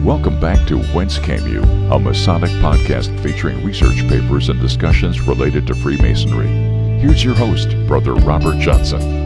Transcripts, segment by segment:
Welcome back to Whence, a Masonic podcast featuring research papers and discussions related to Freemasonry. Here's your host, Brother Robert Johnson.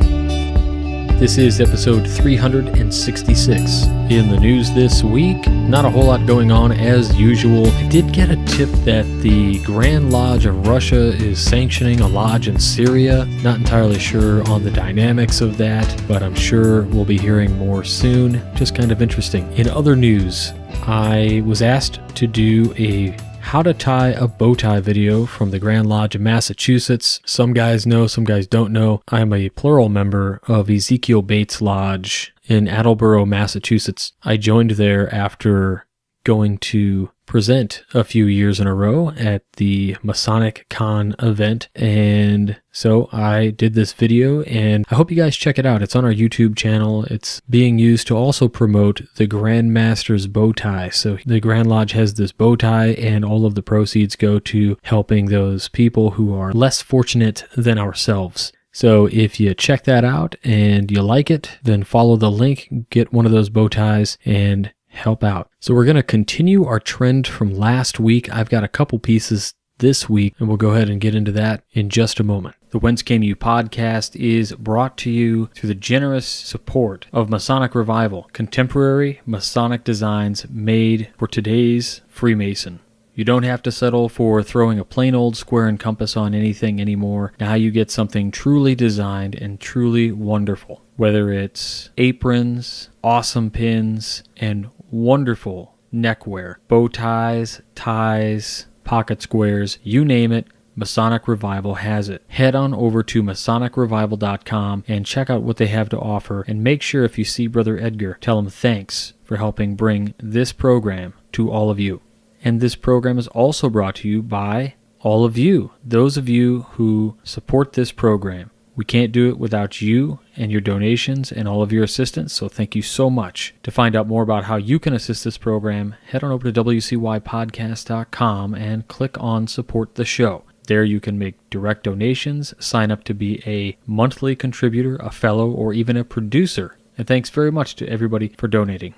This is episode 366. In the news this week, not a whole lot going on as usual. I did get a tip that the Grand Lodge of Russia is sanctioning a lodge in Syria. Not entirely sure on the dynamics of that, but I'm sure we'll be hearing more soon. Just kind of interesting. In other news, I was asked to do a how to tie a bow tie video from the Grand Lodge of Massachusetts. Some guys know, some guys don't know. I'm a plural member of Ezekiel Bates Lodge in Attleboro, Massachusetts. I joined there after going to present a few years in a row at the Masonic Con event, and so I did this video, and I hope you guys check it out. It's on our YouTube channel. It's being used to also promote the Grand Master's bow tie. So the Grand Lodge has this bow tie, and all of the proceeds go to helping those people who are less fortunate than ourselves. So if you check that out and you like it, then follow the link, get one of those bow ties, and help out. So we're going to continue our trend from last week. I've got a couple pieces this week, and we'll go ahead and get into that in just a moment. The Whence podcast is brought to you through the generous support of Masonic Revival, contemporary Masonic designs made for today's Freemason. You don't have to settle for throwing a plain old square and compass on anything anymore. Now you get something truly designed and truly wonderful. Whether it's aprons, awesome pins, and wonderful neckwear, bow ties, ties, pocket squares, you name it, Masonic Revival has it. Head on over to MasonicRevival.com and check out what they have to offer, and make sure if you see Brother Edgar, tell him thanks for helping bring this program to all of you. And this program is also brought to you by all of you, those of you who support this program. We can't do it without you and your donations and all of your assistance, so thank you so much. To find out more about how you can assist this program, head on over to wcypodcast.com and click on Support the Show. There you can make direct donations, sign up to be a monthly contributor, a fellow, or even a producer. And thanks very much to everybody for donating.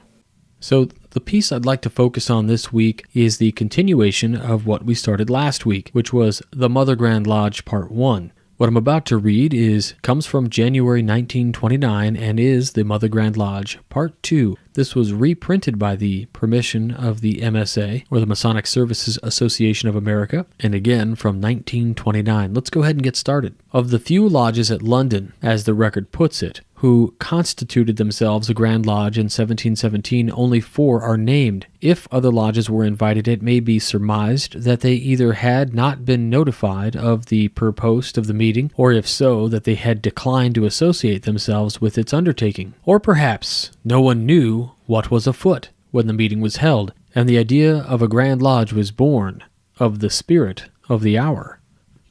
So the piece I'd like to focus on this week is the continuation of what we started last week, which was the Mother Grand Lodge Part 1. What I'm about to read comes from January 1929 and is the Mother Grand Lodge Part 2. This was reprinted by the permission of the MSA, or the Masonic Services Association of America, and again from 1929. Let's go ahead and get started. Of the few lodges at London, as the record puts it, who constituted themselves a Grand Lodge in 1717, only 4 are named. If other lodges were invited, it may be surmised that they either had not been notified of the purport of the meeting, or if so, that they had declined to associate themselves with its undertaking. Or perhaps no one knew what was afoot when the meeting was held, and the idea of a Grand Lodge was born of the spirit of the hour.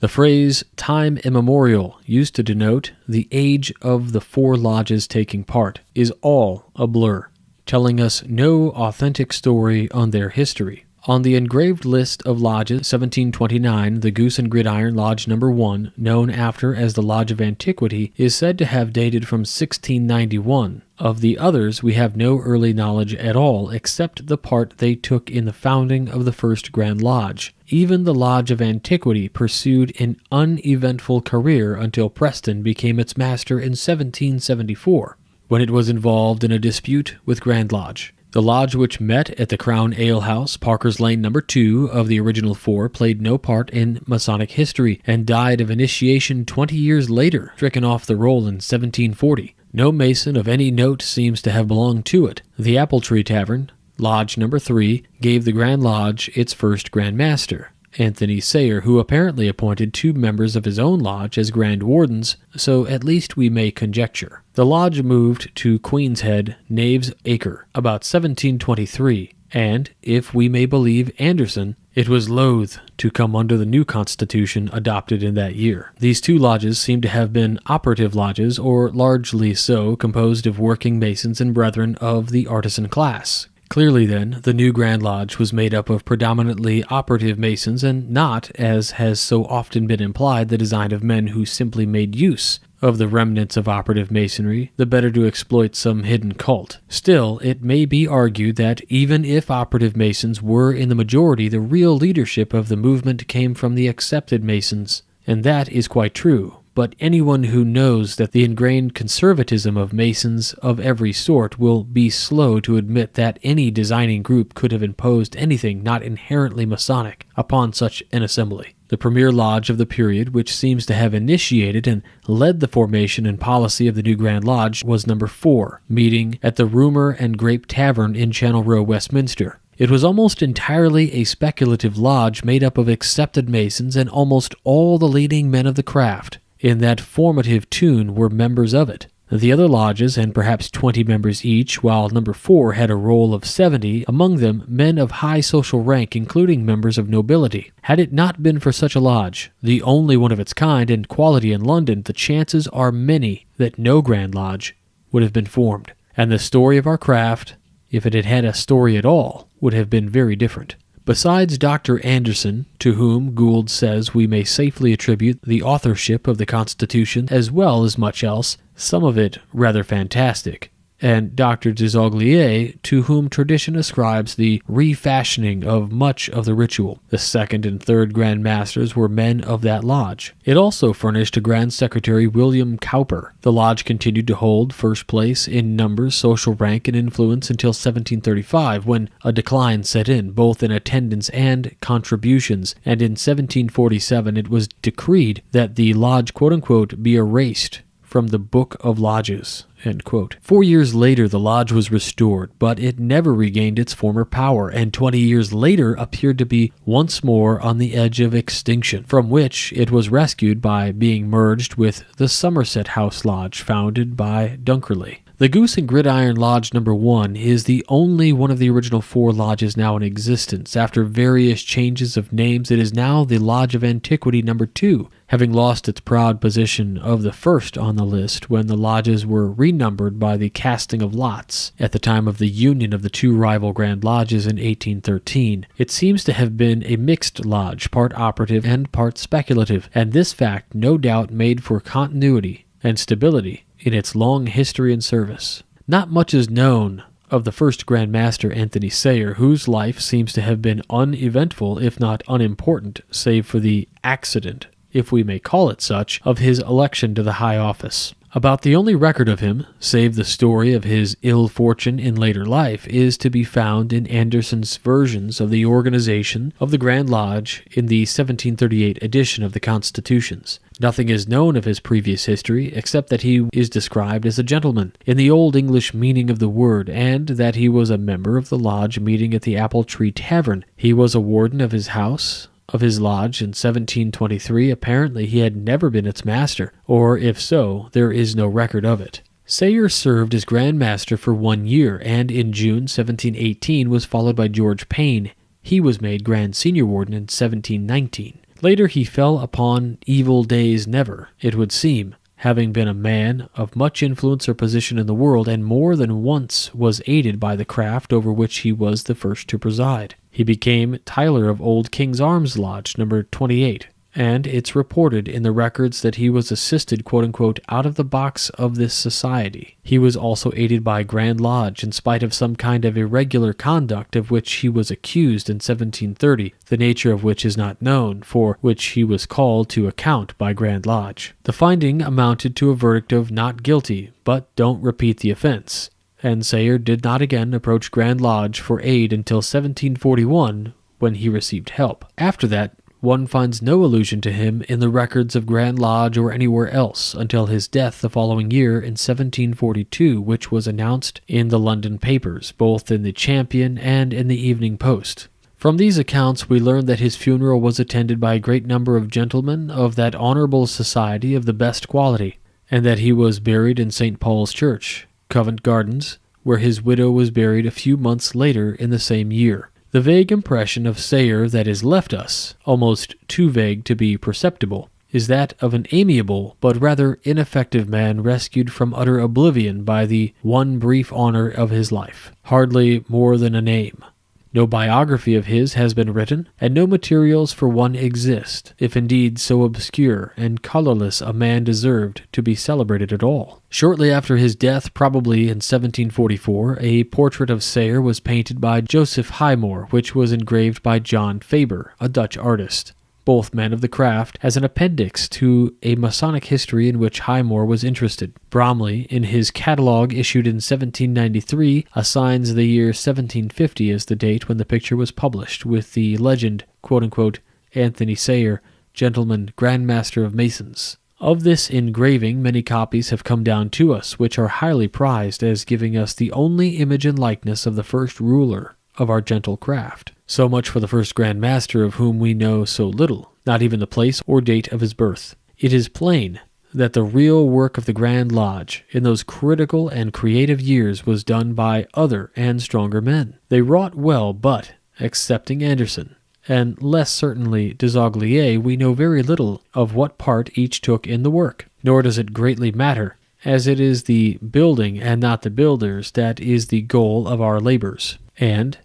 The phrase time immemorial, used to denote the age of the 4 lodges taking part, is all a blur, telling us no authentic story on their history. On the engraved list of lodges, 1729, the Goose and Gridiron Lodge No. 1, known after as the Lodge of Antiquity, is said to have dated from 1691. Of the others, we have no early knowledge at all, except the part they took in the founding of the first Grand Lodge. Even the Lodge of Antiquity pursued an uneventful career until Preston became its master in 1774, when it was involved in a dispute with Grand Lodge. The lodge, which met at the Crown Ale House, Parker's Lane No. 2 of the original 4, played no part in Masonic history and died of initiation 20 years later, stricken off the roll in 1740. No Mason of any note seems to have belonged to it. The Apple Tree Tavern, Lodge No. 3, gave the Grand Lodge its first Grand Master, Anthony Sayer, who apparently appointed 2 members of his own lodge as Grand Wardens, so at least we may conjecture. The lodge moved to Queen's Head, Knaves Acre, about 1723, and, if we may believe Anderson, it was loath to come under the new constitution adopted in that year. These 2 lodges seem to have been operative lodges, or largely so, composed of working masons and brethren of the artisan class. Clearly then, the new Grand Lodge was made up of predominantly operative Masons and not, as has so often been implied, the design of men who simply made use of the remnants of operative Masonry, the better to exploit some hidden cult. Still, it may be argued that even if operative Masons were in the majority, the real leadership of the movement came from the accepted Masons. And that is quite true. But anyone who knows that the ingrained conservatism of Masons of every sort will be slow to admit that any designing group could have imposed anything not inherently Masonic upon such an assembly. The premier lodge of the period, which seems to have initiated and led the formation and policy of the new Grand Lodge, was number 4, meeting at the Rumour and Grape Tavern in Channel Row, Westminster. It was almost entirely a speculative lodge made up of accepted Masons, and almost all the leading men of the craft in that formative tune were members of it. The other lodges had perhaps 20 members each, while number 4 had a roll of 70, among them men of high social rank, including members of nobility. Had it not been for such a lodge, the only one of its kind and quality in London, the chances are many that no Grand Lodge would have been formed, and the story of our craft, if it had had a story at all, would have been very different. Besides Dr. Anderson, to whom Gould says we may safely attribute the authorship of the Constitution as well as much else, some of it rather fantastic, and Dr. Desaguliers, to whom tradition ascribes the refashioning of much of the ritual. The second and third Grand Masters were men of that lodge. It also furnished a Grand Secretary, William Cowper. The lodge continued to hold first place in numbers, social rank, and influence until 1735, when a decline set in, both in attendance and contributions, and in 1747 it was decreed that the lodge, quote-unquote, be erased from the Book of Lodges, end quote. 4 years later, the lodge was restored, but it never regained its former power, and 20 years later appeared to be once more on the edge of extinction, from which it was rescued by being merged with the Somerset House Lodge, founded by Dunkerley. The Goose and Gridiron Lodge No. 1 is the only one of the original 4 lodges now in existence. After various changes of names, it is now the Lodge of Antiquity No. 2, having lost its proud position of the first on the list when the lodges were renumbered by the casting of lots at the time of the union of the 2 rival Grand Lodges in 1813. It seems to have been a mixed lodge, part operative and part speculative, and this fact no doubt made for continuity and stability in its long history and service. Not much is known of the first Grand Master, Anthony Sayer, whose life seems to have been uneventful, if not unimportant, save for the accident, if we may call it such, of his election to the high office. About the only record of him, save the story of his ill fortune in later life, is to be found in Anderson's versions of the organization of the Grand Lodge in the 1738 edition of the Constitutions. Nothing is known of his previous history, except that he is described as a gentleman, in the Old English meaning of the word, and that he was a member of the lodge meeting at the Apple Tree Tavern. He was a warden of his house, of his lodge in 1723. Apparently he had never been its master, or if so, there is no record of it. Sayer served as Grand Master for 1 year, and in June 1718 was followed by George Payne. He was made Grand Senior Warden in 1719. Later he fell upon evil days never, it would seem, having been a man of much influence or position in the world, and more than once was aided by the craft over which he was the first to preside. He became Tyler of Old King's Arms Lodge, No. 28, and it's reported in the records that he was assisted, quote-unquote, out of the box of this society. He was also aided by Grand Lodge, in spite of some kind of irregular conduct of which he was accused in 1730, the nature of which is not known, for which he was called to account by Grand Lodge. The finding amounted to a verdict of not guilty, but don't repeat the offense, and Sayer did not again approach Grand Lodge for aid until 1741, when he received help. After that, one finds no allusion to him in the records of Grand Lodge or anywhere else until his death the following year in 1742, which was announced in the London papers, both in the Champion and in the Evening Post. From these accounts we learn that his funeral was attended by a great number of gentlemen of that honourable society of the best quality, and that he was buried in St. Paul's Church, Covent Gardens, where his widow was buried a few months later in the same year. The vague impression of Sayer that is left us, almost too vague to be perceptible, is that of an amiable but rather ineffective man rescued from utter oblivion by the one brief honor of his life. Hardly more than a name. No biography of his has been written, and no materials for one exist, if indeed so obscure and colorless a man deserved to be celebrated at all. Shortly after his death, probably in 1744, a portrait of Sayre was painted by Joseph Highmore, which was engraved by John Faber, a Dutch artist, both men of the craft, as an appendix to a Masonic history in which Highmore was interested. Bromley, in his catalogue issued in 1793, assigns the year 1750 as the date when the picture was published, with the legend, quote-unquote, Anthony Sayre, Gentleman Grand Master of Masons. Of this engraving, many copies have come down to us, which are highly prized as giving us the only image and likeness of the first ruler of our gentle craft. So much for the first Grand Master, of whom we know so little, not even the place or date of his birth. It is plain that the real work of the Grand Lodge in those critical and creative years was done by other and stronger men. They wrought well, but, excepting Anderson, and less certainly Desaguliers, we know very little of what part each took in the work. Nor does it greatly matter, as it is the building and not the builders that is the goal of our labors. And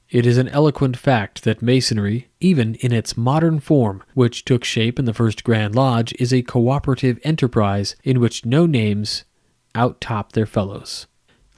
it is an eloquent fact that Masonry, even in its modern form, which took shape in the first Grand Lodge, is a cooperative enterprise in which no names outtop their fellows.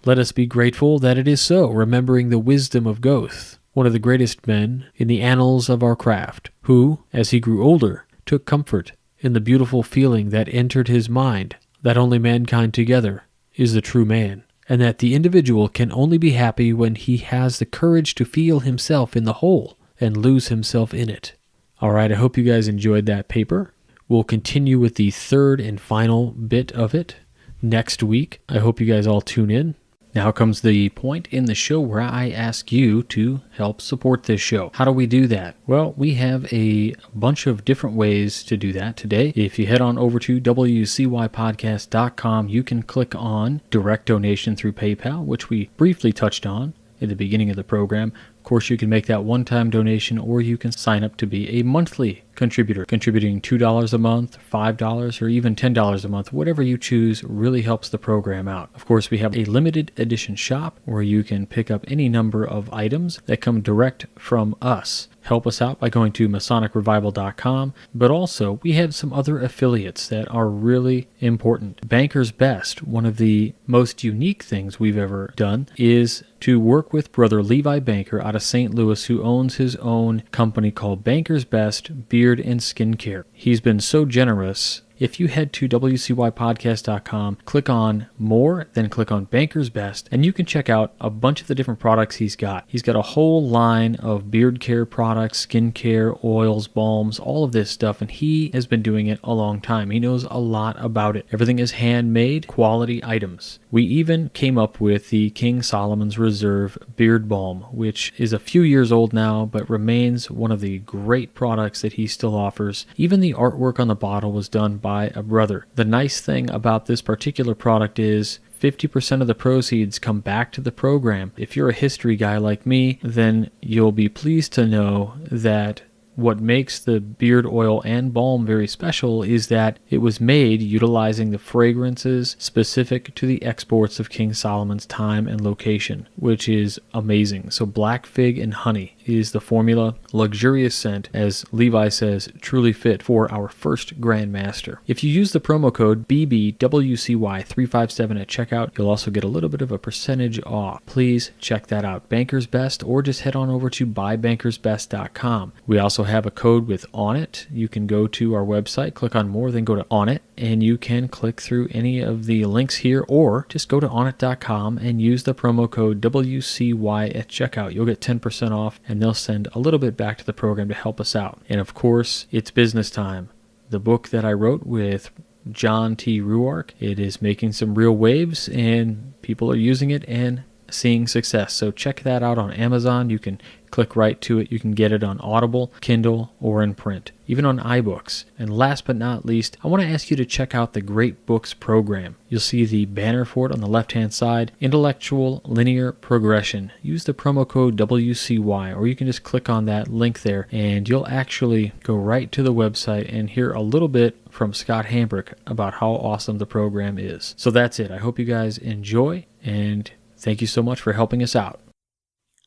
Let us be grateful that it is so, remembering the wisdom of Goethe, one of the greatest men in the annals of our craft, who, as he grew older, took comfort in the beautiful feeling that entered his mind that only mankind together is the true man, and that the individual can only be happy when he has the courage to feel himself in the whole and lose himself in it. All right, I hope you guys enjoyed that paper. We'll continue with the third and final bit of it next week. I hope you guys all tune in. Now comes the point in the show where I ask you to help support this show. How do we do that? Well, we have a bunch of different ways to do that today. If you head on over to wcypodcast.com, you can click on direct donation through PayPal, which we briefly touched on at the beginning of the program. Of course, you can make that one-time donation, or you can sign up to be a monthly contributor. Contributing $2 a month, $5, or even $10 a month, whatever you choose really helps the program out. Of course, we have a limited edition shop where you can pick up any number of items that come direct from us. Help us out by going to MasonicRevival.com, but also we have some other affiliates that are really important. Banker's Best, one of the most unique things we've ever done, is to work with Brother Levi Banker out of St. Louis, who owns his own company called Banker's Best Beard and Skincare. He's been so generous. If you head to wcypodcast.com, click on More, then click on Banker's Best, and you can check out a bunch of the different products he's got. He's got a whole line of beard care products, skin care, oils, balms, all of this stuff, and he has been doing it a long time. He knows a lot about it. Everything is handmade, quality items. We even came up with the King Solomon's Reserve Beard Balm, which is a few years old now, but remains one of the great products that he still offers. Even the artwork on the bottle was done by a brother. The nice thing about this particular product is 50% of the proceeds come back to the program. If you're a history guy like me, then you'll be pleased to know that what makes the beard oil and balm very special is that it was made utilizing the fragrances specific to the exports of King Solomon's time and location, which is amazing. So black fig and honey is the formula. Luxurious scent, as Levi says, truly fit for our first Grand Master. If you use the promo code BBWCY357 at checkout, you'll also get a little bit of a percentage off. Please check that out. Banker's Best, or just head on over to buybankersbest.com. We also have a code with On It. You can go to our website, click on More, then go to On It, and you can click through any of the links here, or just go to onit.com and use the promo code WCY at checkout. You'll get 10% off, and they'll send a little bit back to the program to help us out. And of course, it's business time. The book that I wrote with John T. Ruark, it is making some real waves, and people are using it and seeing success. So check that out on Amazon. You can click right to it. You can get it on Audible, Kindle, or in print, even on iBooks. And last but not least, I want to ask you to check out the Great Books program. You'll see the banner for it on the left-hand side, Intellectual Linear Progression. Use the promo code WCY, or you can just click on that link there, and you'll actually go right to the website and hear a little bit from Scott Hambrick about how awesome the program is. So that's it. I hope you guys enjoy, and thank you so much for helping us out.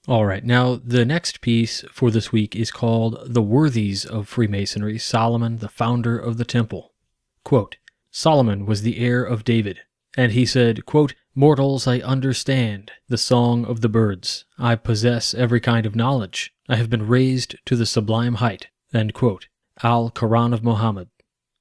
All right, now the next piece for this week is called The Worthies of Freemasonry, Solomon, the Founder of the Temple. Quote, Solomon was the heir of David, and he said, quote, Mortals, I understand the song of the birds. I possess every kind of knowledge. I have been raised to the sublime height. End quote. Al-Quran of Muhammad.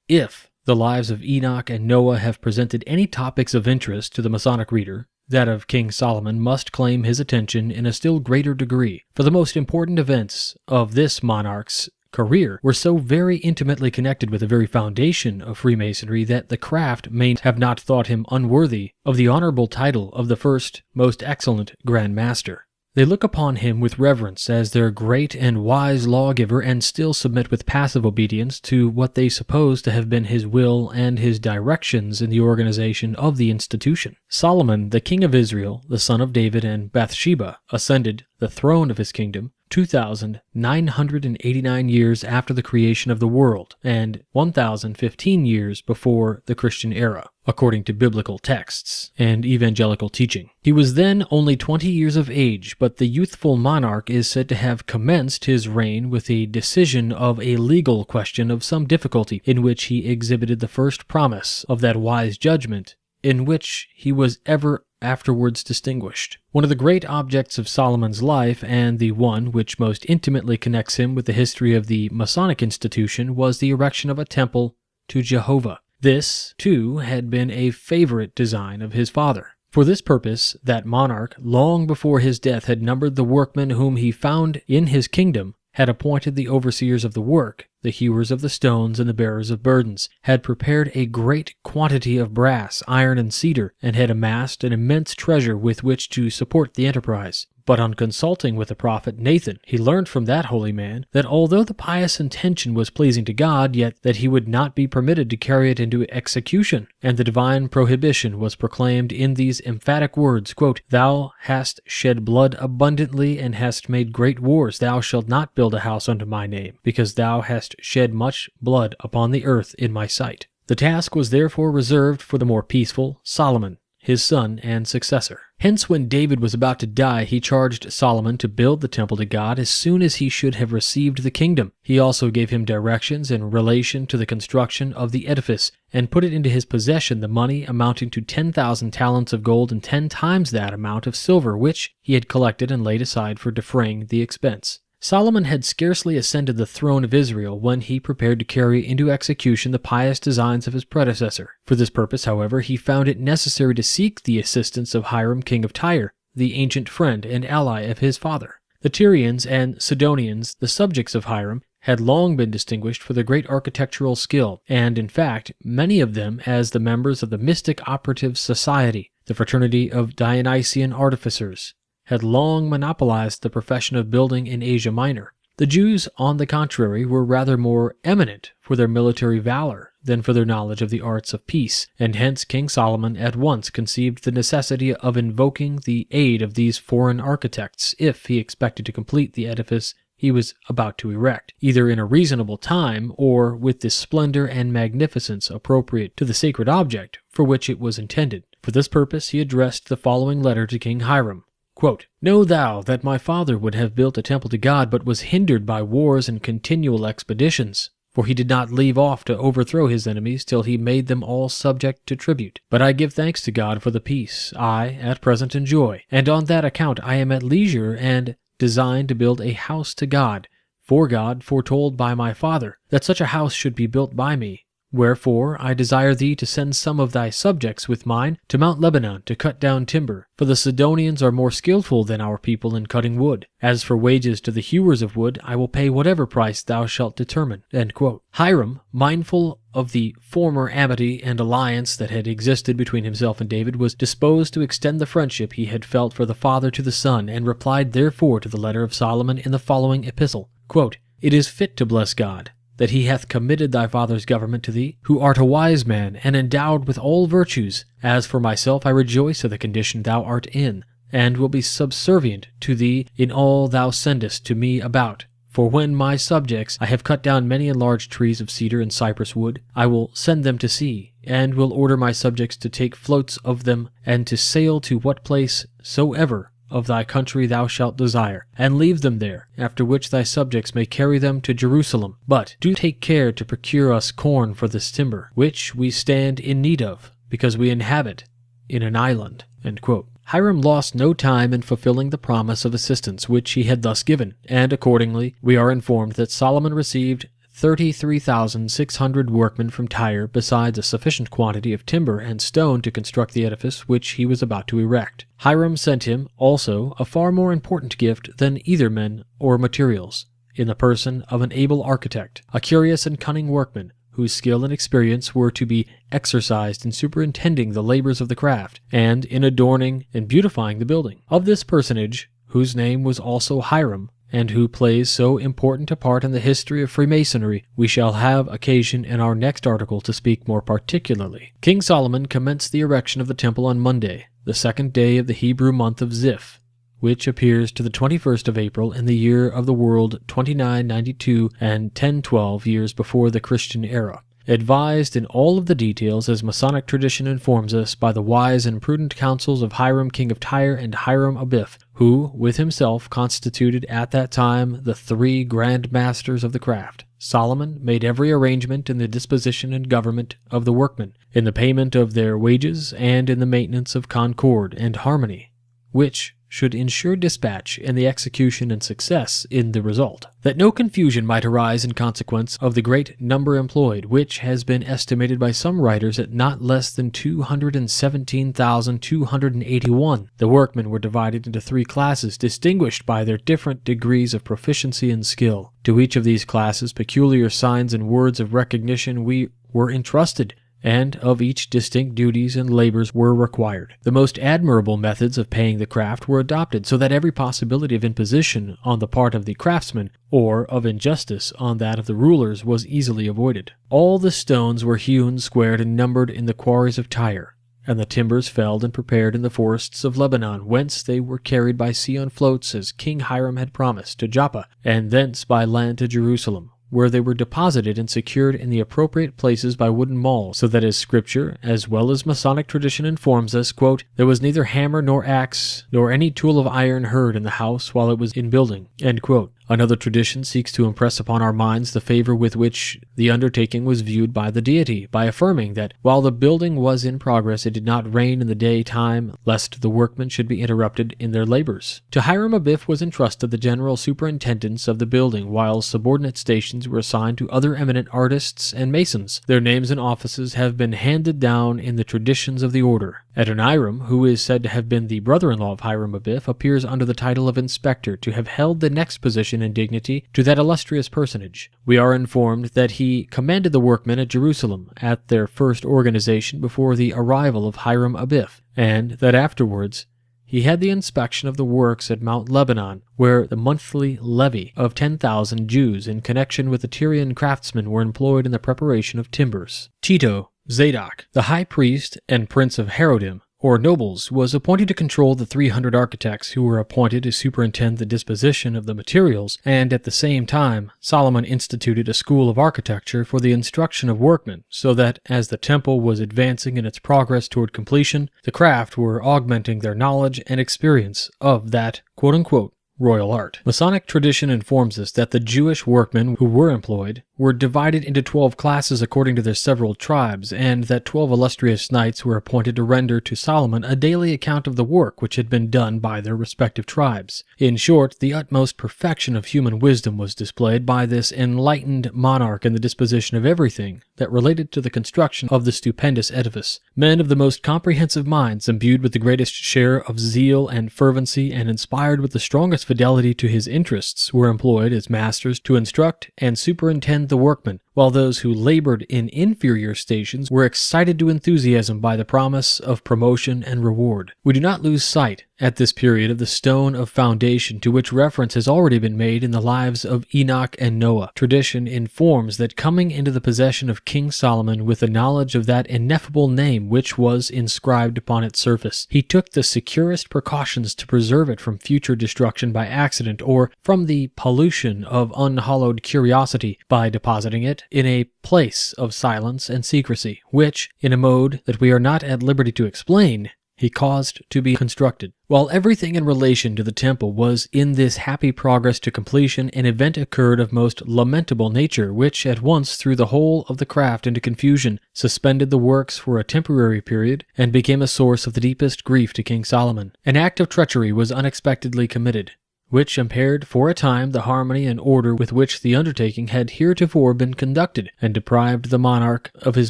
If the lives of Enoch and Noah have presented any topics of interest to the Masonic reader, that of King Solomon must claim his attention in a still greater degree, for the most important events of this monarch's career were so very intimately connected with the very foundation of Freemasonry that the craft may have not thought him unworthy of the honorable title of the first most excellent Grand Master. They look upon him with reverence as their great and wise lawgiver and still submit with passive obedience to what they suppose to have been his will and his directions in the organization of the institution. Solomon, the king of Israel, the son of David and Bathsheba, ascended the throne of his kingdom 2,989 years after the creation of the world and 1,015 years before the Christian era, according to biblical texts and evangelical teaching. He was then only 20 years of age, but the youthful monarch is said to have commenced his reign with a decision of a legal question of some difficulty, in which he exhibited the first promise of that wise judgment in which he was ever afterwards distinguished. One of the great objects of Solomon's life, and the one which most intimately connects him with the history of the Masonic institution, was the erection of a temple to Jehovah. This, too, had been a favorite design of his father. For this purpose, that monarch, long before his death, had numbered the workmen whom he found in his kingdom, had appointed the overseers of the work, the hewers of the stones and the bearers of burdens, had prepared a great quantity of brass, iron, and cedar, and had amassed an immense treasure with which to support the enterprise. But on consulting with the prophet Nathan, he learned from that holy man that although the pious intention was pleasing to God, yet that he would not be permitted to carry it into execution. And the divine prohibition was proclaimed in these emphatic words, quote, Thou hast shed blood abundantly and hast made great wars. Thou shalt not build a house unto my name, because thou hast shed much blood upon the earth in my sight. The task was therefore reserved for the more peaceful Solomon, his son and successor. Hence, when David was about to die, he charged Solomon to build the temple to God as soon as he should have received the kingdom. He also gave him directions in relation to the construction of the edifice, and put it into his possession the money amounting to 10,000 talents of gold and 10 times that amount of silver, which he had collected and laid aside for defraying the expense. Solomon had scarcely ascended the throne of Israel when he prepared to carry into execution the pious designs of his predecessor. For this purpose, however, he found it necessary to seek the assistance of Hiram, king of Tyre, the ancient friend and ally of his father. The Tyrians and Sidonians, the subjects of Hiram, had long been distinguished for their great architectural skill, and, in fact, many of them as the members of the Mystic Operative Society, the fraternity of Dionysian artificers, had long monopolized the profession of building in Asia Minor. The Jews, on the contrary, were rather more eminent for their military valor than for their knowledge of the arts of peace, and hence King Solomon at once conceived the necessity of invoking the aid of these foreign architects if he expected to complete the edifice he was about to erect, either in a reasonable time or with the splendor and magnificence appropriate to the sacred object for which it was intended. For this purpose he addressed the following letter to King Hiram. Quote, Know thou that my father would have built a temple to God, but was hindered by wars and continual expeditions. For he did not leave off to overthrow his enemies till he made them all subject to tribute. But I give thanks to God for the peace I at present enjoy, and on that account I am at leisure and design to build a house to God, for God foretold by my father that such a house should be built by me, Wherefore I desire thee to send some of thy subjects with mine to Mount Lebanon to cut down timber, for the Sidonians are more skillful than our people in cutting wood. As for wages to the hewers of wood, I will pay whatever price thou shalt determine." End quote. Hiram, mindful of the former amity and alliance that had existed between himself and David, was disposed to extend the friendship he had felt for the father to the son, and replied therefore to the letter of Solomon in the following epistle, quote, "It is fit to bless God, that he hath committed thy father's government to thee, who art a wise man, and endowed with all virtues. As for myself, I rejoice at the condition thou art in, and will be subservient to thee in all thou sendest to me about. For when my subjects, I have cut down many and large trees of cedar and cypress wood, I will send them to sea, and will order my subjects to take floats of them, and to sail to what place soever of thy country thou shalt desire, and leave them there, after which thy subjects may carry them to Jerusalem. But do take care to procure us corn for this timber, which we stand in need of, because we inhabit in an island." End quote. Hiram lost no time in fulfilling the promise of assistance which he had thus given, and accordingly we are informed that Solomon received 33,600 workmen from Tyre, besides a sufficient quantity of timber and stone to construct the edifice which he was about to erect. Hiram sent him, also, a far more important gift than either men or materials, in the person of an able architect, a curious and cunning workman, whose skill and experience were to be exercised in superintending the labors of the craft, and in adorning and beautifying the building. Of this personage, whose name was also Hiram, and who plays so important a part in the history of Freemasonry, we shall have occasion in our next article to speak more particularly. King Solomon commenced the erection of the temple on Monday, the 2nd day of the Hebrew month of Ziph, which appears to the 21st of April in the year of the world 2992 and 1012 years before the Christian era. Advised in all of the details, as Masonic tradition informs us, by the wise and prudent counsels of Hiram king of Tyre and Hiram Abiff, who, with himself, constituted at that time the 3 grand masters of the craft, Solomon made every arrangement in the disposition and government of the workmen, in the payment of their wages, and in the maintenance of concord and harmony, which should ensure dispatch in the execution and success in the result. That no confusion might arise in consequence of the great number employed, which has been estimated by some writers at not less than 217,281. The workmen were divided into 3 classes, distinguished by their different degrees of proficiency and skill. To each of these classes peculiar signs and words of recognition were entrusted, and of each distinct duties and labors were required. The most admirable methods of paying the craft were adopted, so that every possibility of imposition on the part of the craftsmen, or of injustice on that of the rulers, was easily avoided. All the stones were hewn, squared, and numbered in the quarries of Tyre, and the timbers felled and prepared in the forests of Lebanon, whence they were carried by sea on floats, as King Hiram had promised, to Joppa, and thence by land to Jerusalem, where they were deposited and secured in the appropriate places by wooden mauls, so that as Scripture, as well as Masonic tradition informs us, quote, "There was neither hammer nor axe, nor any tool of iron heard in the house while it was in building." End quote. Another tradition seeks to impress upon our minds the favor with which the undertaking was viewed by the deity, by affirming that while the building was in progress it did not rain in the daytime, lest the workmen should be interrupted in their labors. To Hiram Abiff was entrusted the general superintendence of the building, while subordinate stations were assigned to other eminent artists and masons. Their names and offices have been handed down in the traditions of the order. Adoniram, who is said to have been the brother-in-law of Hiram Abiff, appears under the title of inspector to have held the next position in dignity to that illustrious personage. We are informed that he commanded the workmen at Jerusalem at their first organization before the arrival of Hiram Abiff, and that afterwards he had the inspection of the works at Mount Lebanon, where the monthly levy of 10,000 Jews in connection with the Tyrian craftsmen were employed in the preparation of timbers. Tito, Zadok, the high priest and prince of Herodim, or nobles, was appointed to control the 300 architects who were appointed to superintend the disposition of the materials, and at the same time Solomon instituted a school of architecture for the instruction of workmen, so that as the temple was advancing in its progress toward completion, the craft were augmenting their knowledge and experience of that quote-unquote royal art. Masonic tradition informs us that the Jewish workmen who were employed were divided into 12 classes according to their several tribes, and that 12 illustrious knights were appointed to render to Solomon a daily account of the work which had been done by their respective tribes. In short, the utmost perfection of human wisdom was displayed by this enlightened monarch in the disposition of everything that related to the construction of the stupendous edifice. Men of the most comprehensive minds, imbued with the greatest share of zeal and fervency, and inspired with the strongest fidelity to his interests, were employed as masters to instruct and superintend the workmen, while those who labored in inferior stations were excited to enthusiasm by the promise of promotion and reward. We do not lose sight at this period of the stone of foundation to which reference has already been made in the lives of Enoch and Noah. Tradition informs that coming into the possession of King Solomon with the knowledge of that ineffable name which was inscribed upon its surface, he took the securest precautions to preserve it from future destruction by accident or from the pollution of unhallowed curiosity by depositing it in a place of silence and secrecy, which, in a mode that we are not at liberty to explain, he caused to be constructed. While everything in relation to the temple was in this happy progress to completion, an event occurred of most lamentable nature, which at once threw the whole of the craft into confusion, suspended the works for a temporary period, and became a source of the deepest grief to King Solomon. An act of treachery was unexpectedly committed, which impaired for a time the harmony and order with which the undertaking had heretofore been conducted, and deprived the monarch of his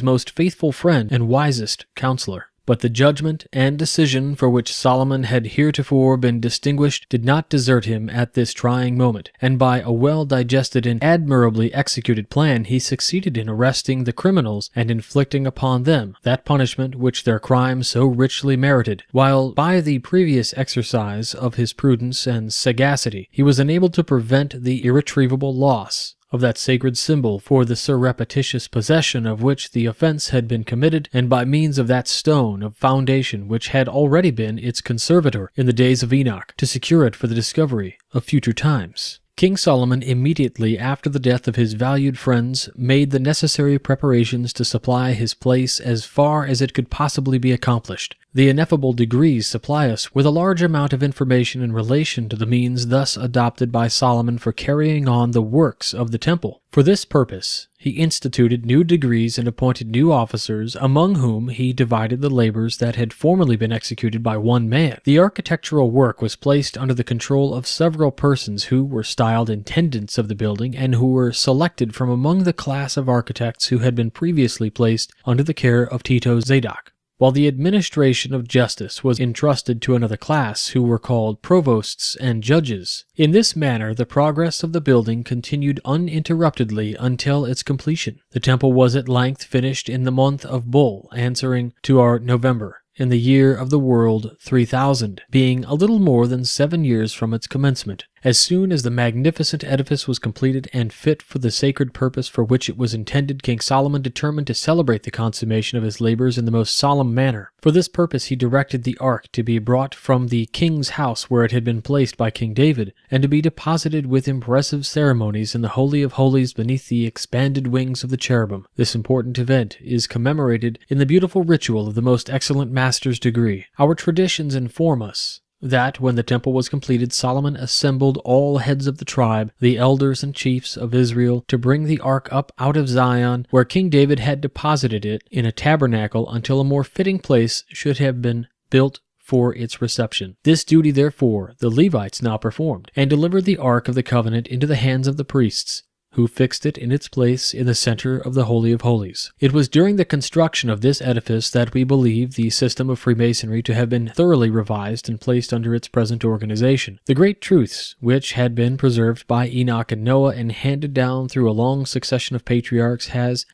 most faithful friend and wisest counselor. But the judgment and decision for which Solomon had heretofore been distinguished did not desert him at this trying moment, and by a well-digested and admirably executed plan he succeeded in arresting the criminals and inflicting upon them that punishment which their crime so richly merited, while by the previous exercise of his prudence and sagacity he was enabled to prevent the irretrievable loss of that sacred symbol for the surreptitious possession of which the offense had been committed, and by means of that stone of foundation which had already been its conservator in the days of Enoch, to secure it for the discovery of future times. King Solomon, immediately after the death of his valued friends, made the necessary preparations to supply his place as far as it could possibly be accomplished. The ineffable degrees supply us with a large amount of information in relation to the means thus adopted by Solomon for carrying on the works of the temple. For this purpose, he instituted new degrees and appointed new officers, among whom he divided the labors that had formerly been executed by one man. The architectural work was placed under the control of several persons who were styled intendants of the building, and who were selected from among the class of architects who had been previously placed under the care of Tito Zadok, while the administration of justice was entrusted to another class, who were called provosts and judges. In this manner, the progress of the building continued uninterruptedly until its completion. The temple was at length finished in the month of Bull, answering to our November, in the year of the world 3000, being a little more than 7 years from its commencement. As soon as the magnificent edifice was completed and fit for the sacred purpose for which it was intended, King Solomon determined to celebrate the consummation of his labors in the most solemn manner. For this purpose he directed the ark to be brought from the king's house where it had been placed by King David, and to be deposited with impressive ceremonies in the Holy of Holies beneath the expanded wings of the cherubim. This important event is commemorated in the beautiful ritual of the most excellent master's degree. Our traditions inform us that when the temple was completed, Solomon assembled all heads of the tribe, the elders and chiefs of Israel, to bring the ark up out of Zion, where King David had deposited it in a tabernacle, until a more fitting place should have been built for its reception. This duty, therefore, the Levites now performed, and delivered the ark of the covenant into the hands of the priests, who fixed it in its place in the center of the Holy of Holies. It was during the construction of this edifice that we believe the system of Freemasonry to have been thoroughly revised and placed under its present organization. The great truths which had been preserved by Enoch and Noah and handed down through a long succession of patriarchs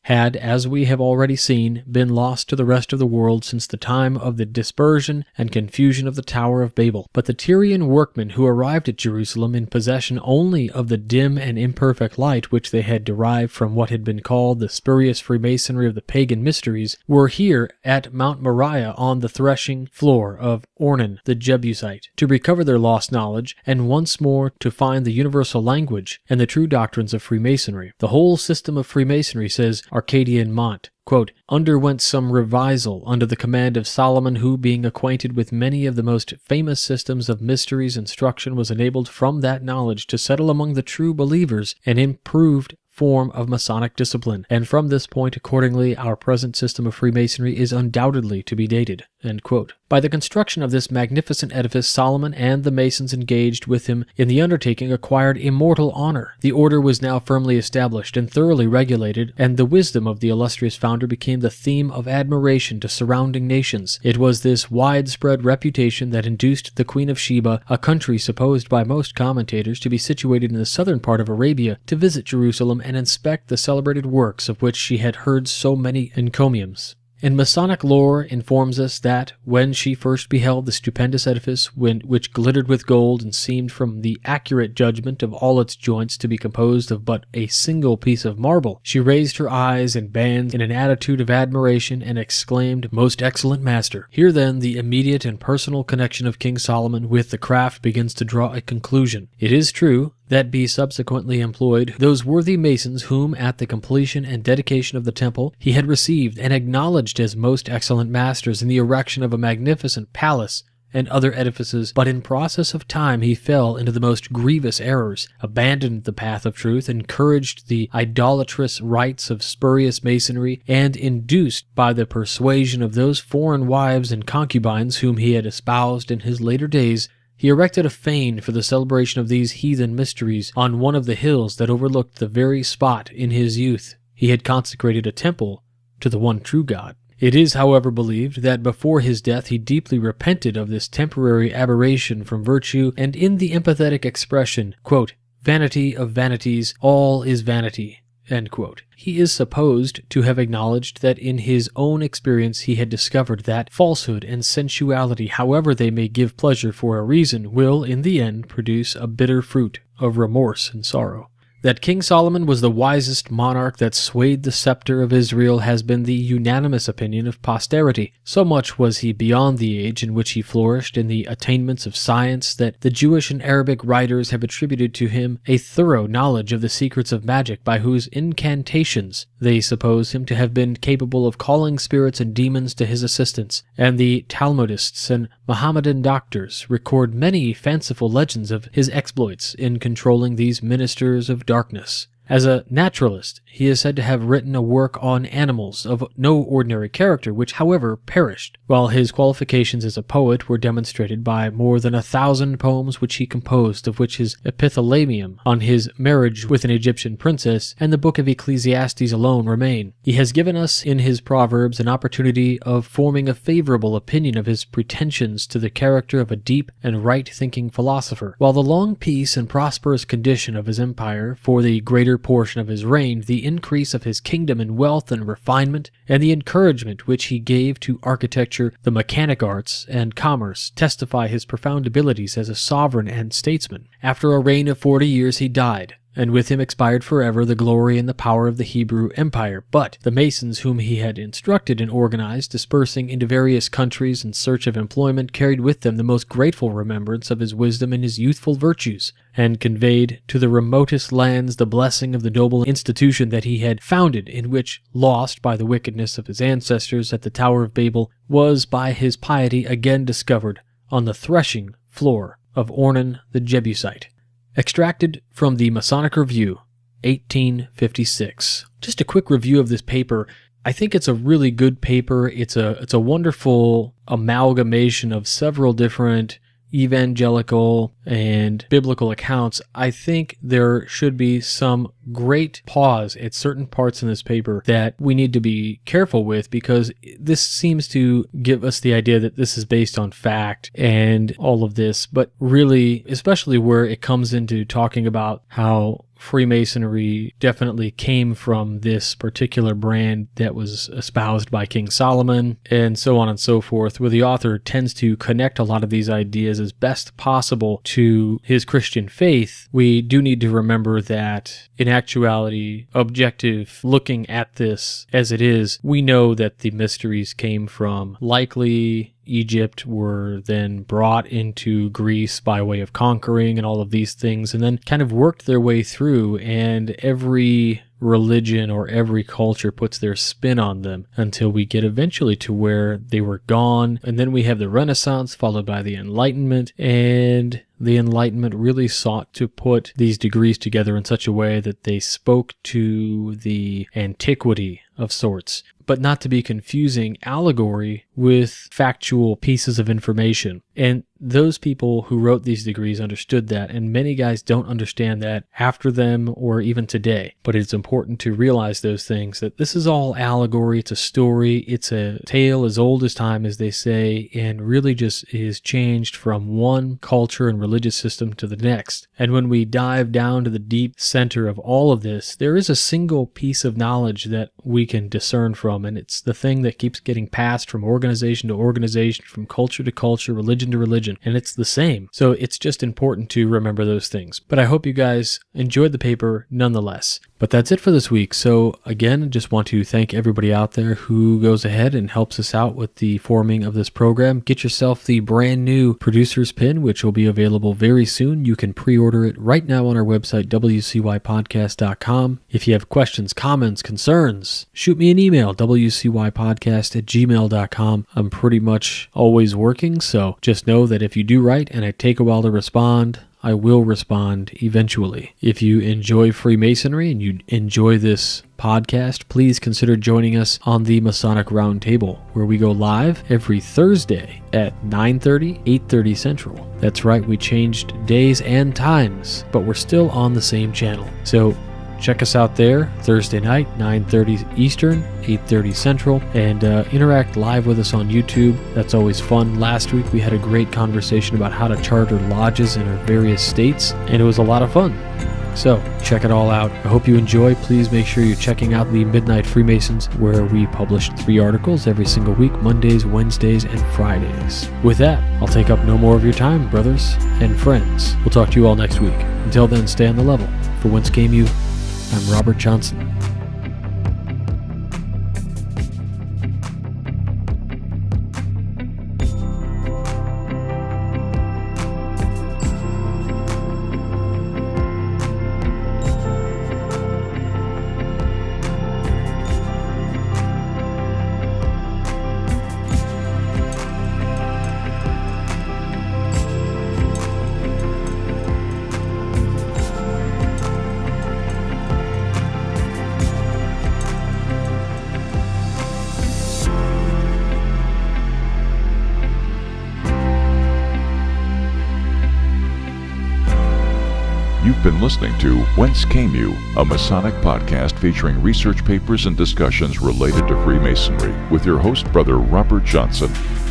had, as we have already seen, been lost to the rest of the world since the time of the dispersion and confusion of the Tower of Babel. But the Tyrian workmen who arrived at Jerusalem in possession only of the dim and imperfect light which they had derived from what had been called the spurious Freemasonry of the pagan mysteries, were here at Mount Moriah on the threshing floor of Ornan the Jebusite, to recover their lost knowledge, and once more to find the universal language and the true doctrines of Freemasonry. The whole system of Freemasonry, says Arcadian Mont, quote, underwent some revisal under the command of Solomon, who, being acquainted with many of the most famous systems of mysteries instruction, was enabled from that knowledge to settle among the true believers an improved form of Masonic discipline, and from this point, accordingly, our present system of Freemasonry is undoubtedly to be dated." End quote. By the construction of this magnificent edifice, Solomon and the Masons engaged with him in the undertaking acquired immortal honor. The order was now firmly established and thoroughly regulated, and the wisdom of the illustrious founder became the theme of admiration to surrounding nations. It was this widespread reputation that induced the Queen of Sheba, a country supposed by most commentators to be situated in the southern part of Arabia, to visit Jerusalem and inspect the celebrated works of which she had heard so many encomiums. And Masonic lore informs us that, when she first beheld the stupendous edifice which glittered with gold and seemed from the accurate judgment of all its joints to be composed of but a single piece of marble, she raised her eyes and bands in an attitude of admiration and exclaimed, "Most excellent master!" Here then the immediate and personal connection of King Solomon with the craft begins to draw a conclusion. It is true that be subsequently employed those worthy masons whom, at the completion and dedication of the temple, he had received and acknowledged as most excellent masters in the erection of a magnificent palace and other edifices, but in process of time he fell into the most grievous errors, abandoned the path of truth, encouraged the idolatrous rites of spurious masonry, and induced by the persuasion of those foreign wives and concubines whom he had espoused in his later days, he erected a fane for the celebration of these heathen mysteries on one of the hills that overlooked the very spot in his youth he had consecrated a temple to the one true God. It is, however, believed that before his death he deeply repented of this temporary aberration from virtue, and in the emphatic expression, quote, "Vanity of vanities, all is vanity," end quote, he is supposed to have acknowledged that in his own experience he had discovered that falsehood and sensuality, however they may give pleasure for a reason, will in the end produce a bitter fruit of remorse and sorrow. That King Solomon was the wisest monarch that swayed the scepter of Israel has been the unanimous opinion of posterity. So much was he beyond the age in which he flourished in the attainments of science that the Jewish and Arabic writers have attributed to him a thorough knowledge of the secrets of magic, by whose incantations they suppose him to have been capable of calling spirits and demons to his assistance, and the Talmudists and Mohammedan doctors record many fanciful legends of his exploits in controlling these ministers of darkness. As a naturalist, he is said to have written a work on animals of no ordinary character, which, however, perished, while his qualifications as a poet were demonstrated by more than 1,000 poems which he composed, of which his epithalamium on his marriage with an Egyptian princess and the book of Ecclesiastes alone remain. He has given us in his Proverbs an opportunity of forming a favorable opinion of his pretensions to the character of a deep and right-thinking philosopher, while the long peace and prosperous condition of his empire, for the greater portion of his reign, the increase of his kingdom in wealth and refinement, and the encouragement which he gave to architecture, the mechanic arts, and commerce, testify his profound abilities as a sovereign and statesman. After a reign of 40 years he died, and with him expired forever the glory and the power of the Hebrew Empire. But the Masons whom he had instructed and organized, dispersing into various countries in search of employment, carried with them the most grateful remembrance of his wisdom and his youthful virtues, and conveyed to the remotest lands the blessing of the noble institution that he had founded, in which, lost by the wickedness of his ancestors at the Tower of Babel, was by his piety again discovered on the threshing floor of Ornan the Jebusite. Extracted from the Masonic Review, 1856. Just a quick review of this paper. I think it's a really good paper. It's a wonderful amalgamation of several different evangelical and biblical accounts. I think there should be some great pause at certain parts in this paper that we need to be careful with, because this seems to give us the idea that this is based on fact and all of this, but really, especially where it comes into talking about how Freemasonry definitely came from this particular brand that was espoused by King Solomon, and so on and so forth, where the author tends to connect a lot of these ideas as best possible to his Christian faith. We do need to remember that, in actuality, objective looking at this as it is, we know that the mysteries came from likely Egypt were then brought into Greece by way of conquering and all of these things, and then kind of worked their way through, and every religion or every culture puts their spin on them until we get eventually to where they were gone. And then we have the Renaissance followed by the Enlightenment, and the Enlightenment really sought to put these degrees together in such a way that they spoke to the antiquity of sorts, but not to be confusing allegory with factual pieces of information. And those people who wrote these degrees understood that, and many guys don't understand that after them or even today. But it's important to realize those things, that this is all allegory, it's a story, it's a tale as old as time, as they say, and really just is changed from one culture and religious system to the next. And when we dive down to the deep center of all of this, there is a single piece of knowledge that we can discern from, and it's the thing that keeps getting passed from organization to organization, from culture to culture, religion to religion, and it's the same. So it's just important to remember those things. But I hope you guys enjoyed the paper nonetheless. But that's it for this week. So again, I just want to thank everybody out there who goes ahead and helps us out with the forming of this program. Get yourself the brand new producer's pin, which will be available very soon. You can pre-order it right now on our website, wcypodcast.com. If you have questions, comments, concerns, shoot me an email, wcypodcast@gmail.com. I'm pretty much always working, so just know that if you do write and I take a while to respond, I will respond eventually. If you enjoy Freemasonry and you enjoy this podcast, please consider joining us on the Masonic Roundtable, where we go live every Thursday at 9:30, 8:30 Central. That's right, we changed days and times, but we're still on the same channel. So check us out there Thursday night, 9:30 Eastern, 8:30 Central, and interact live with us on YouTube. That's always fun. Last week we had a great conversation about how to charter lodges in our various states, and it was a lot of fun. So check it all out. I hope you enjoy. Please make sure you're checking out the Midnight Freemasons, where we publish 3 articles every single week, Mondays, Wednesdays, and Fridays. With that, I'll take up no more of your time, brothers and friends. We'll talk to you all next week. Until then, stay on the level. For Whence Came You, I'm Robert Johnson. You've been listening to Whence Came You, a Masonic podcast featuring research papers and discussions related to Freemasonry with your host, Brother Robert Johnson.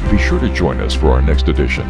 Be sure to join us for our next edition.